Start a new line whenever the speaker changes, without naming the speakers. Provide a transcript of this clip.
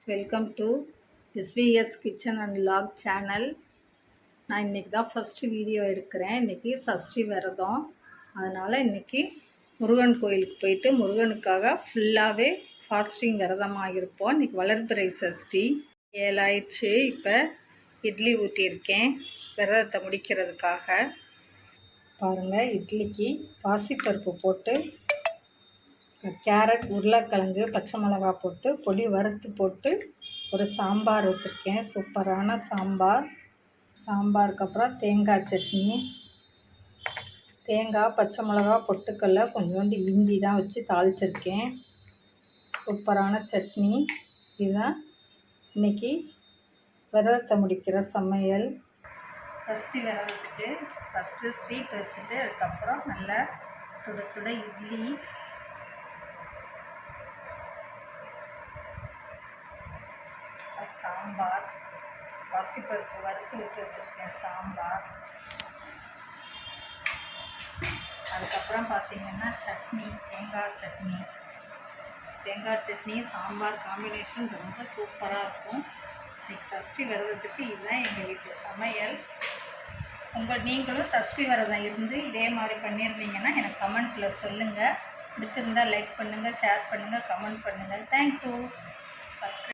Welcome to SVS kitchen and log channel. நான் இன்றைக்கி தான் ஃபஸ்ட்டு வீடியோ எடுக்கிறேன். இன்றைக்கி சஷ்டி விரதம். அதனால் இன்றைக்கி முருகன் கோயிலுக்கு போயிட்டு முருகனுக்காக ஃபுல்லாகவே ஃபாஸ்டிங் விரதமாக இருப்போம். இன்றைக்கி வளர்பிறை சஷ்டி 7 ஆயிடுச்சு. இப்போ இட்லி ஊற்றியிருக்கேன் விரதத்தை முடிக்கிறதுக்காக. பாருங்கள், இட்லிக்கு பாசிப்பருப்பு போட்டு கேரட், உருளைக்கிழங்கு, பச்சை மிளகாய் போட்டு பொடி வறுத்து போட்டு ஒரு சாம்பார் வச்சுருக்கேன். சூப்பரான சாம்பார். சாம்பாருக்கு அப்புறம் தேங்காய் சட்னி, தேங்காய், பச்சை மிளகா, பொட்டுக்கடலை, கொஞ்சோண்டு இஞ்சி தான் வச்சு தாளிச்சிருக்கேன். சூப்பரான சட்னி. இதுதான் இன்றைக்கி விரதத்தை முடிக்கிற சமையல். சஷ்டி விரதத்துக்கு ஃபஸ்ட்டு ஸ்வீட் வச்சுட்டு அதுக்கப்புறம் நல்லா சுட சுட இட்லி, சாம்பார், பாசிப்பருப்பு வறுத்து விட்டு வச்சுருக்கேன் சாம்பார். அதுக்கப்புறம் பார்த்திங்கன்னா சட்னி, தேங்காய் சட்னி. தேங்காய் சட்னி சாம்பார் காம்பினேஷன் ரொம்ப சூப்பராக இருக்கும். இன்றைக்கி சஷ்டி விரதத்துக்கு இதுதான் எங்கள் வீட்டு சமையல். நீங்களும் சஷ்டி விரதம் இருந்து இதே மாதிரி பண்ணியிருந்தீங்கன்னா எனக்கு கமெண்ட்டில் சொல்லுங்கள். பிடிச்சிருந்தால் லைக் பண்ணுங்கள், ஷேர் பண்ணுங்கள், கமெண்ட் பண்ணுங்கள். தேங்க்யூ. சப்ஸ்கிரைப்